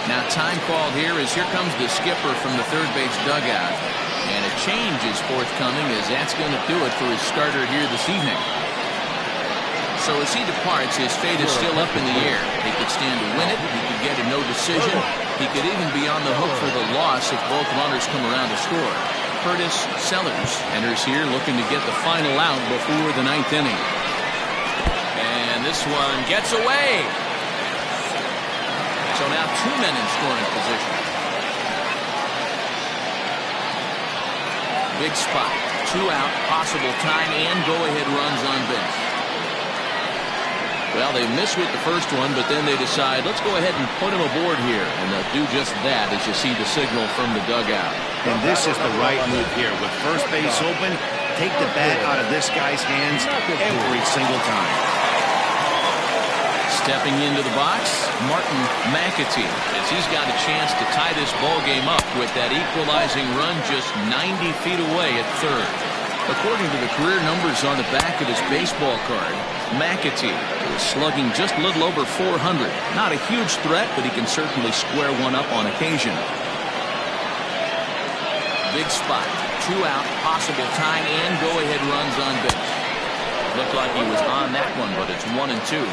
Now time called here as here comes the skipper from the third base dugout. And a change is forthcoming as that's going to do it for his starter here this evening. So as he departs, his fate is still up in the air. He could stand to win it. He could get a no decision. He could even be on the hook for the loss if both runners come around to score. Curtis Sellers enters here looking to get the final out before the 9th inning. And this one gets away. So now 2 men in scoring position. Big spot. 2 out, possible time, and go-ahead runs on base. Well, they miss with the first one, but then they decide, let's go ahead and put him aboard here. And they'll do just that as you see the signal from the dugout. And this is the right move here. With first base open, take the bat out of this guy's hands every single time. Stepping into the box, Martin McAtee, as he's got a chance to tie this ball game up with that equalizing run just 90 feet away at third. According to the career numbers on the back of his baseball card, McAtee is slugging just a little over 400. Not a huge threat, but he can certainly square one up on occasion. Big spot. 2 out, possible tying and go-ahead runs on base. Looked like he was on that one, but it's 1-2.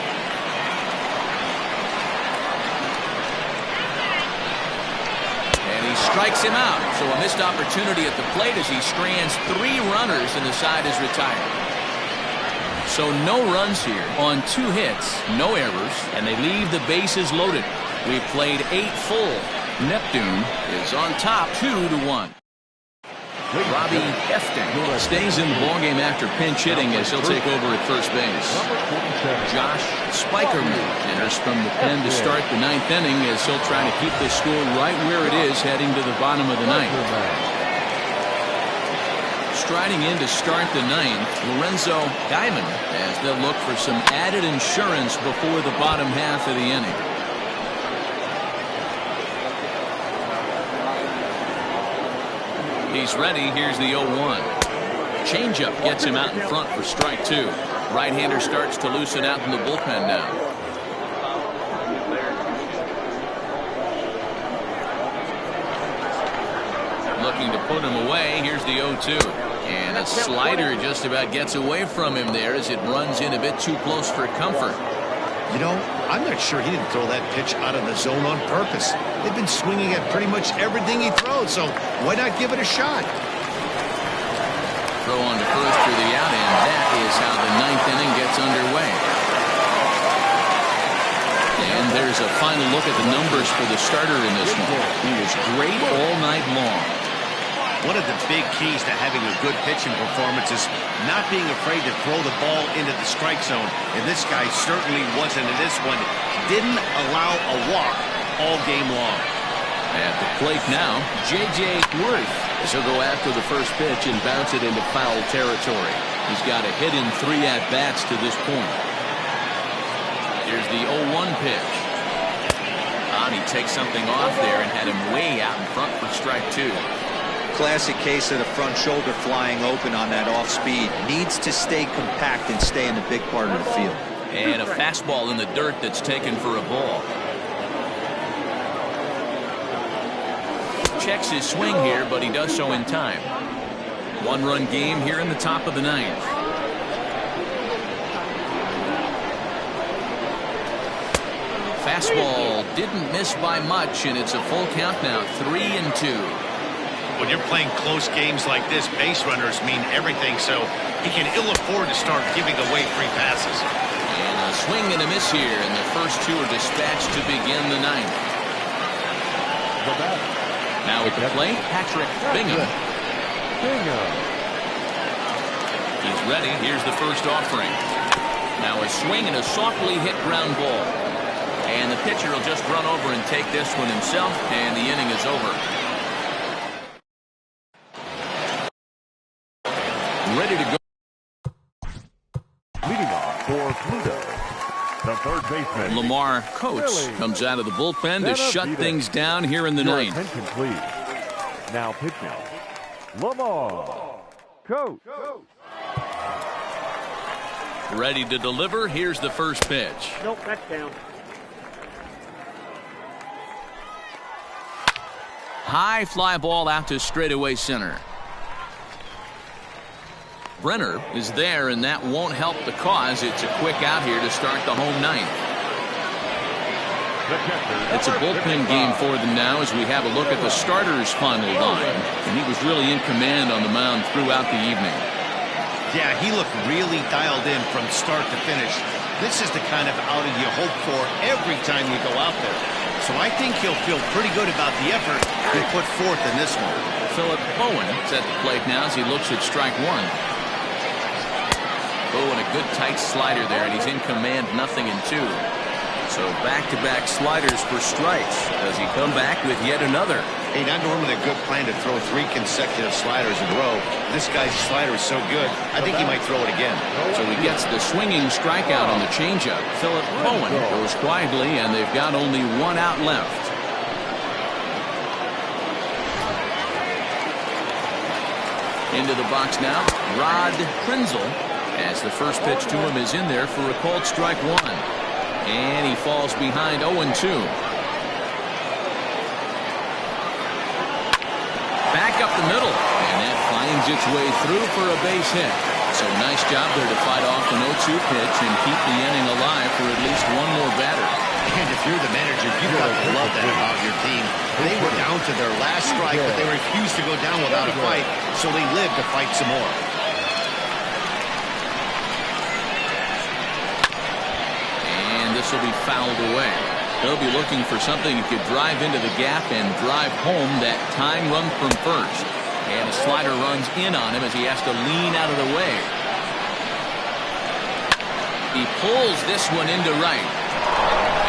And he strikes him out. So a missed opportunity at the plate as he strands 3 runners and the side is retired. So no runs here on 2 hits, no errors, and they leave the bases loaded. We've played 8 full. Neptune is on top 2-1. Robbie Efting stays in the ballgame after pinch hitting as he'll take over at first base. Josh Spikerman enters from the pen to start the 9th inning as he'll try to keep the score right where it is heading to the bottom of the 9th. Striding in to start the 9th, Lorenzo Guyman as they'll look for some added insurance before the bottom half of the inning. He's ready. Here's the 0-1. Changeup gets him out in front for strike 2. Right-hander starts to loosen out in the bullpen now. Looking to put him away. Here's the 0-2. And a slider just about gets away from him there as it runs in a bit too close for comfort. You know, I'm not sure he didn't throw that pitch out of the zone on purpose. They've been swinging at pretty much everything he throws, so why not give it a shot? Throw on to first for the out, and that is how the 9th inning gets underway. And there's a final look at the numbers for the starter in this one. He was great all night long. One of the big keys to having a good pitching performance is not being afraid to throw the ball into the strike zone. And this guy certainly wasn't in this one. Didn't allow a walk all game long. At the plate now, J.J. Worth as he'll go after the first pitch and bounce it into foul territory. He's got a hit in 3 at-bats to this point. Here's the 0-1 pitch. And he takes something off there and had him way out in front for strike 2. Classic case of the front shoulder flying open on that off speed. Needs to stay compact and stay in the big part of the field. And a fastball in the dirt that's taken for a ball. Checks his swing here, but he does so in time. 1-run game here in the top of the 9th. Fastball didn't miss by much, and it's a full count now, 3-2. When you're playing close games like this, base runners mean everything, so he can ill afford to start giving away free passes. And a swing and a miss here, and the first two are dispatched to begin the ninth. Now at the plate, Patrick Bingham. He's ready. Here's the first offering. Now a swing and a softly hit ground ball. And the pitcher will just run over and take this one himself, and the inning is over. Ready to go. Leading off for Pluto, the third baseman. Lamar Coates comes out of the bullpen to shut things down here in the ninth. Attention, please. Now pitching, Lamar Coates. Ready to deliver. Here's the first pitch. Nope, that's down. High fly ball out to straightaway center. Brenner is there, and that won't help the cause. It's a quick out here to start the home ninth. It's a bullpen game for them now as we have a look at the starters' final line. And he was really in command on the mound throughout the evening. Yeah, he looked really dialed in from start to finish. This is the kind of outing you hope for every time you go out there. So I think he'll feel pretty good about the effort he put forth in this one. Philip Bowen is at the plate now as he looks at strike one. Bowen, a good tight slider there, and he's in command, 0-2. So back-to-back sliders for strikes. Does he come back with yet another? Hey, not normally a good plan to throw 3 consecutive sliders in a row. This guy's slider is so good, I think he might throw it again. So he gets the swinging strikeout on the changeup. Philip Bowen goes quietly, and they've got only 1 out left. Into the box now, Rod Krenzel, as the first pitch to him is in there for a called strike one. And he falls behind 0-2. Back up the middle, and that finds its way through for a base hit. So nice job there to fight off an 0-2 pitch and keep the inning alive for at least one more batter. And if you're the manager, you've got to love that about your team. They were down to their last strike, but they refused to go down without a fight, so they lived to fight some more. This will be fouled away. They'll be looking for something that could drive into the gap and drive home that tying run from first. And a slider runs in on him as he has to lean out of the way. He pulls this one into right.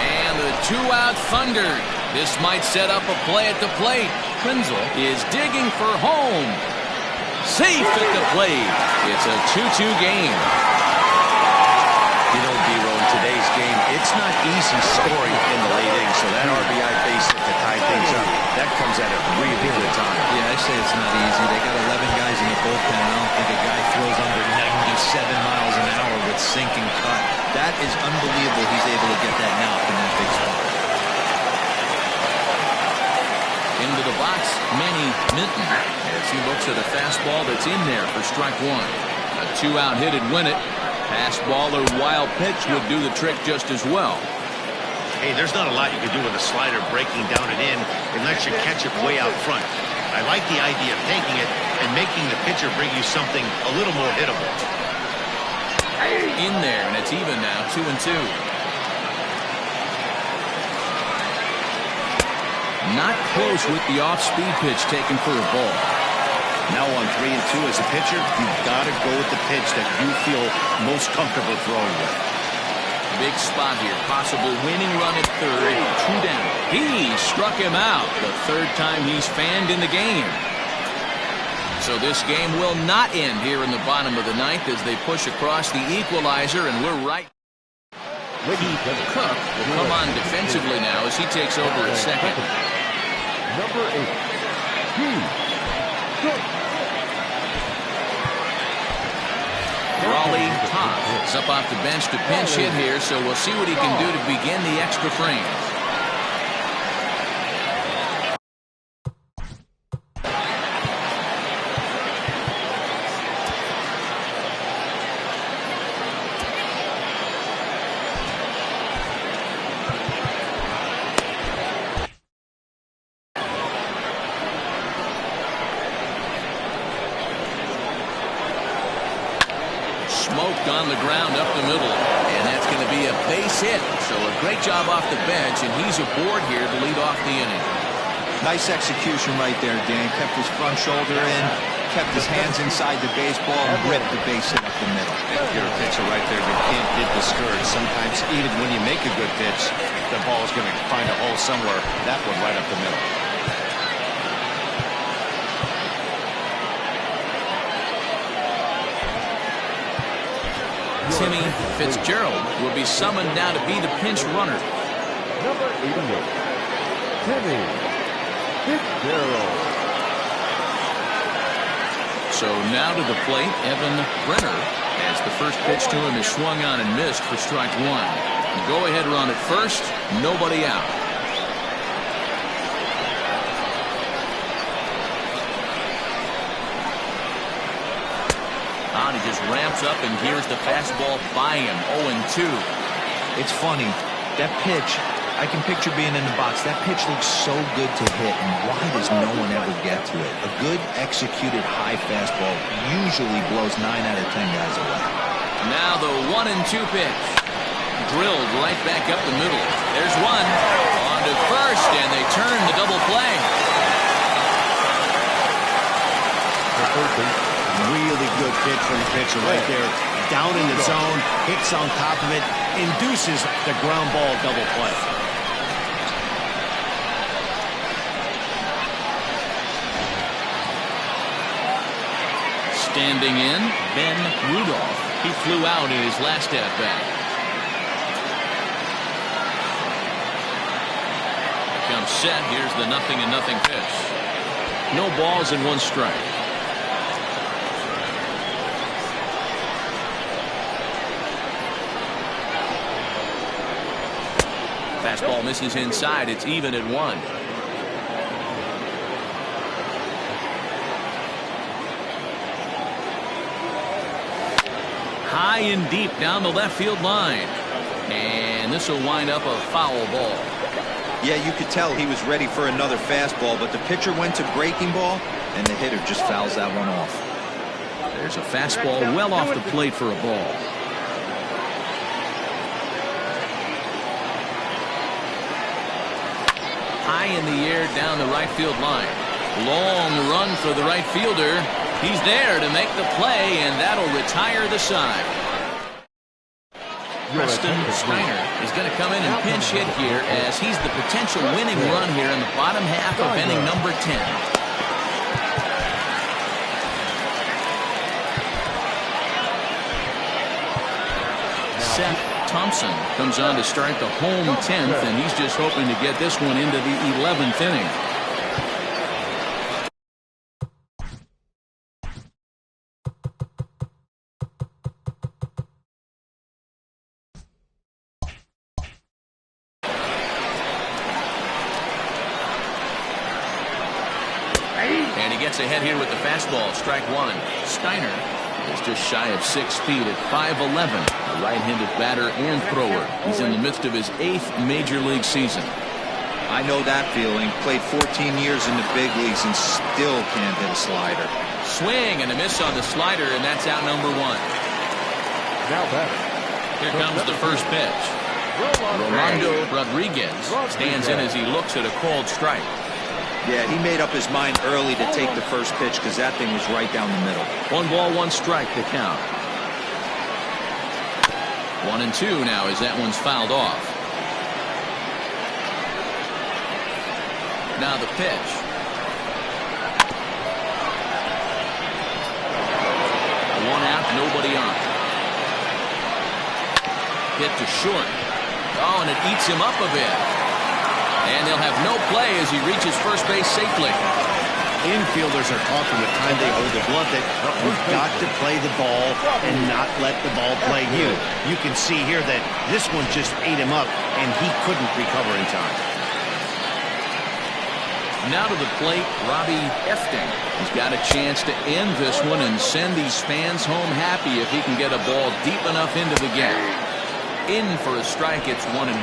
And the 2-out thunder. This might set up a play at the plate. Krenzel is digging for home. Safe at the plate. It's a 2-2 game. You know, B-Row, in today's game, it's not easy scoring in the late innings, so that RBI base hit to tie things up, that comes at a really good time. Yeah, I say it's not easy. They got 11 guys in the bullpen. I don't think a guy throws under 97 miles an hour with sinking cut. That is unbelievable he's able to get that knock in that big spot. Into the box, Manny Minton, as he looks at a fastball that's in there for strike one. A 2-out hit would win it. Fastball or wild pitch would do the trick just as well. Hey, there's not a lot you can do with a slider breaking down and in unless you catch it way out front. I like the idea of taking it and making the pitcher bring you something a little more hittable. In there, and it's even now, 2-2. Not close with the off-speed pitch taken for a ball. Now on 3-2 as a pitcher, you've got to go with the pitch that you feel most comfortable throwing with. Big spot here. Possible winning run at third. 2 down. He struck him out. The third time he's fanned in the game. So this game will not end here in the bottom of the ninth as they push across the equalizer, and we're right. Cook will come on defensively now as he takes over at second. Number 8, Cook. Raleigh Todd is up off the bench to pinch hit here, so we'll see what he can do to begin the extra frame. Smoked on the ground up the middle. And that's going to be a base hit. So a great job off the bench, and he's aboard here to lead off the inning. Nice execution right there, Dan. Kept his front shoulder in, kept his hands inside the baseball, and ripped the base hit up the middle. You're a pitcher right there. You can't get discouraged. Sometimes even when you make a good pitch, the ball is going to find a hole somewhere. That one right up the middle. Timmy Fitzgerald will be summoned now to be the pinch runner. Number 88, Timmy Fitzgerald. So now to the plate, Evan Brenner, as the first pitch to him is swung on and missed for strike one. Go-ahead run at first, nobody out. He just ramps up and here's the fastball by him. 0-2. It's funny. That pitch, I can picture being in the box. That pitch looks so good to hit, and why does no one ever get to it? A good executed high fastball usually blows 9 out of 10 guys away. Now the 1-2 pitch. Drilled right back up the middle. There's one. On to first, and they turn the double play. The third base. Really good pitch from the pitcher right there. Down in the zone, hits on top of it, induces the ground ball double play. Standing in, Ben Rudolph. He flew out in his last at-bat. Comes set. Here's the 0-0 pitch. No balls and 1 strike. Fastball misses inside. It's even at 1. High and deep down the left field line. And this will wind up a foul ball. Yeah, you could tell he was ready for another fastball, but the pitcher went to breaking ball, and the hitter just fouls that one off. There's a fastball well off the plate for a ball. High in the air down the right field line. Long run for the right fielder. He's there to make the play, and that'll retire the side. Preston Steiner is going to come in and pinch hit here as he's the potential winning run here in the bottom half of inning number 10. Seth Thompson comes on to start the home 10th, and he's just hoping to get this one into the 11th inning. And he gets ahead here with the fastball. Strike 1. Steiner is just shy of 6 feet at 5'11". A right-handed batter and thrower. He's in the midst of his 8th major league season. I know that feeling. Played 14 years in the big leagues and still can't hit a slider. Swing and a miss on the slider, and that's out number 1. Now batting. Here comes the first pitch. Rolando Rodriguez stands in as he looks at a called strike. Yeah, he made up his mind early to take the first pitch because that thing was right down the middle. 1 ball, 1 strike to count. 1-2 now as that one's fouled off. Now the pitch. One out, nobody on. Hit to short. Oh, and it eats him up a bit. And they'll have no play as he reaches first base safely. Infielders are taught from the time they hold the glove that you've got to play the ball and not let the ball play you. You can see here that this one just ate him up, and he couldn't recover in time. Now to the plate, Robbie Efting. He's got a chance to end this one and send these fans home happy if he can get a ball deep enough into the gap. In for a strike, it's 1-1.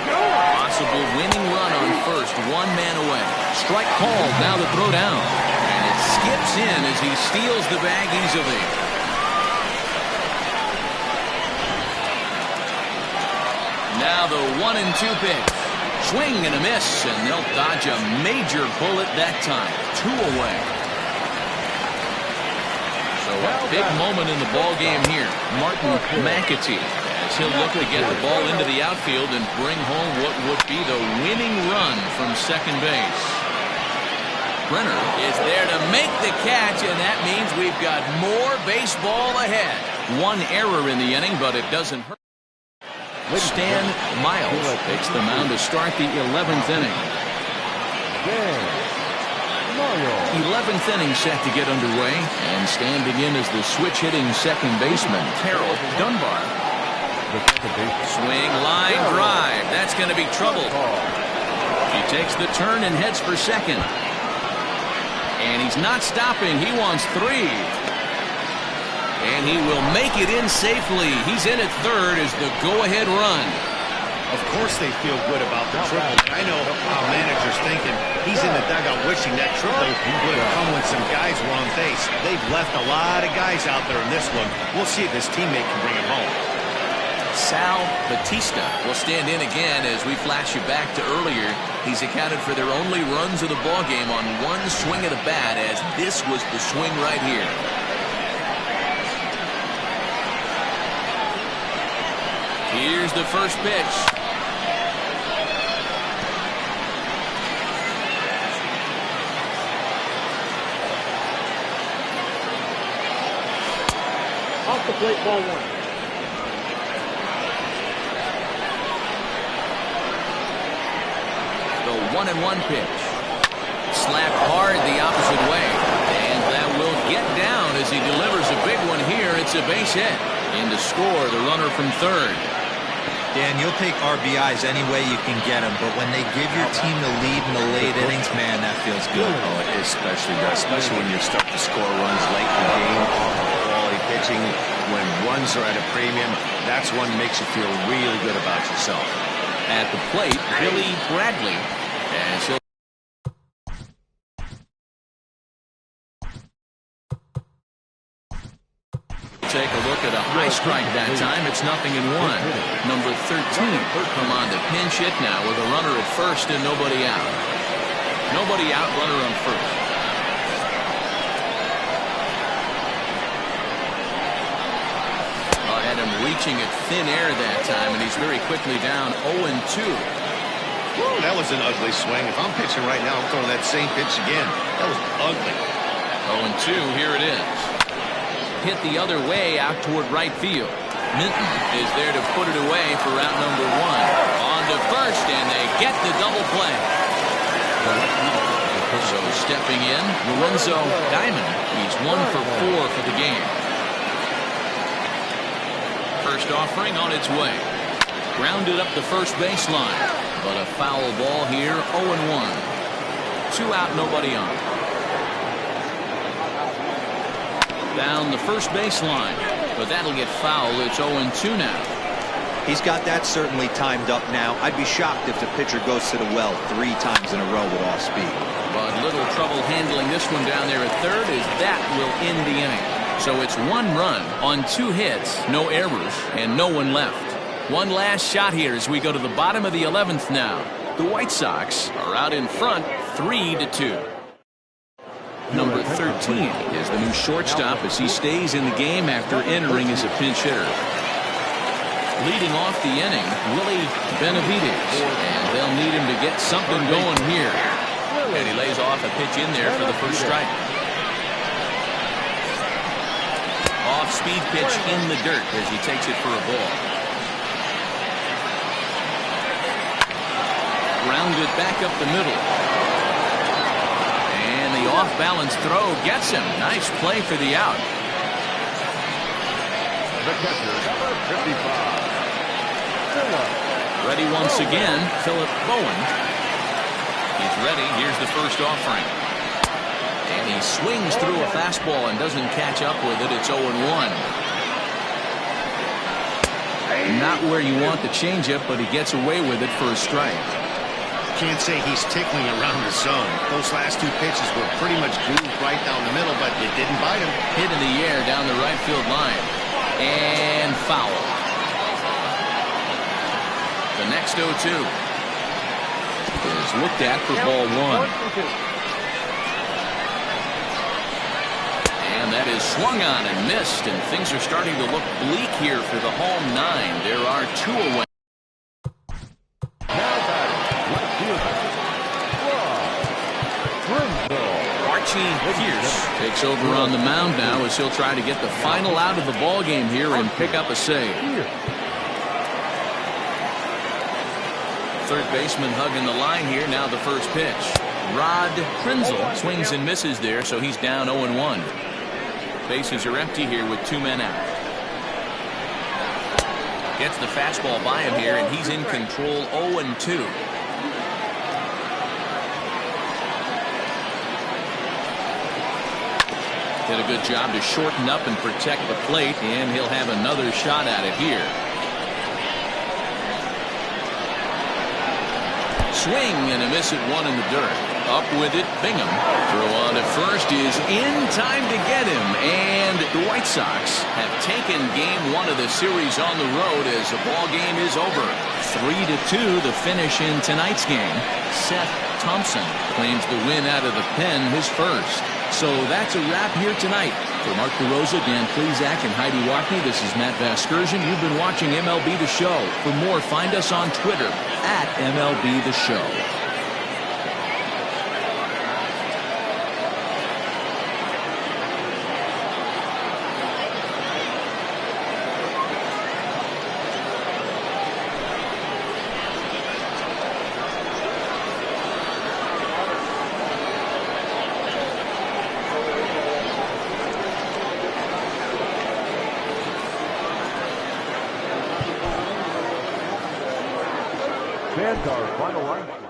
Possible winning run on first, 1 man away. Strike called, now the throw down. And it skips in as he steals the bag easily. Now the 1-2 pitch. Swing and a miss, and they'll dodge a major bullet that time. 2 away. So a big moment in the ball game here. Martin McAtee, as he'll look to get the ball into the outfield and bring home what would be the winning run from second base. Brenner is there to make the catch, and that means we've got more baseball ahead. 1 error in the inning, but it doesn't hurt. Stan Miles takes the mound to start the 11th inning. 11th inning set to get underway, and standing in as the switch-hitting second baseman, Terrell Dunbar. Swing, line drive. That's going to be trouble. He takes the turn and heads for second. And he's not stopping. He wants 3. And he will make it in safely. He's in at third as the go-ahead run. Of course they feel good about the triple. I know how manager's thinking. He's in the dugout wishing that triple would have come when some guys were on base. They've left a lot of guys out there in this one. We'll see if his teammate can bring him home. Sal Batista will stand in again as we flash you back to earlier. He's accounted for their only runs of the ballgame on 1 swing of the bat, as this was the swing right here. Here's the first pitch. Off the plate, ball 1. The 1-1 pitch. Slapped hard the opposite way. And that will get down as he delivers a big one here. It's a base hit. In to score, the runner from third. Dan, you'll take RBIs any way you can get them, but when they give your team the lead in the late innings, man, that feels good. Oh, it especially does, especially when you start to score runs late in the game, quality pitching. When runs are at a premium, that's one that makes you feel really good about yourself. At the plate, Billy Bradley. As he'll take a look at a high strike that time. It's 0-1. Number 13 come on to pinch hit now with a runner at first and nobody out. Nobody out, runner on first. Had him reaching at thin air that time, and he's very quickly down 0-2. Whoa, that was an ugly swing. If I'm pitching right now, I'm throwing that same pitch again. That was ugly. 0-2, here it is. Hit the other way out toward right field. Minton is there to put it away for route number 1. On to first, and they get the double play. So stepping in, Lorenzo Diamond. He's 1 for 4 for the game. First offering on its way. Grounded up the first baseline, but a foul ball here. 0-1. 2 out, nobody on. Down the first baseline, but that'll get foul. It's 0-2 now. He's got that certainly timed up now. I'd be shocked if the pitcher goes to the well 3 times in a row with off speed. But little trouble handling this one down there at third, as that will end the inning. So it's 1 run on 2 hits, no errors, and no one left. One last shot here as we go to the bottom of the 11th now. The White Sox are out in front 3-2. Number 13 is the new shortstop as he stays in the game after entering as a pinch hitter. Leading off the inning, Willie Benavides, and they'll need him to get something going here. And he lays off a pitch in there for the first strike. Off-speed pitch in the dirt as he takes it for a ball. Grounded back up the middle. And the off-balance throw gets him. Nice play for the out. The catcher, number 55. Ready once again, Philip Bowen. He's ready. Here's the first offering. And he swings through a fastball and doesn't catch up with it. It's 0-1. Not where you want the changeup, but he gets away with it for a strike. Can't say he's tickling around the zone. Those last 2 pitches were pretty much grooved right down the middle, but it didn't bite him. Hit in the air down the right field line. And foul. The next 0-2 is looked at for ball 1. And that is swung on and missed, and things are starting to look bleak here for the home 9. There are 2 away. Pierce takes over on the mound now as he'll try to get the final out of the ball game here and pick up a save. Third baseman hugging the line here. Now the first pitch. Rod Krenzel swings and misses there, so he's down 0-1. Bases are empty here with 2 men out. Gets the fastball by him here, and he's in control. 0-2. Did a good job to shorten up and protect the plate, and he'll have another shot at it here. Swing and a miss at 1 in the dirt. Up with it, Bingham. Throw on at first is in time to get him, and the White Sox have taken game 1 of the series on the road as the ball game is over. 3-2 the finish in tonight's game. Seth Thompson claims the win out of the pen, his first. So that's a wrap here tonight. For Mark DeRosa, Dan Plezak, and Heidi Walkney, this is Matt Vasgersian. You've been watching MLB The Show. For more, find us on Twitter at MLB The Show. Fans, our final line.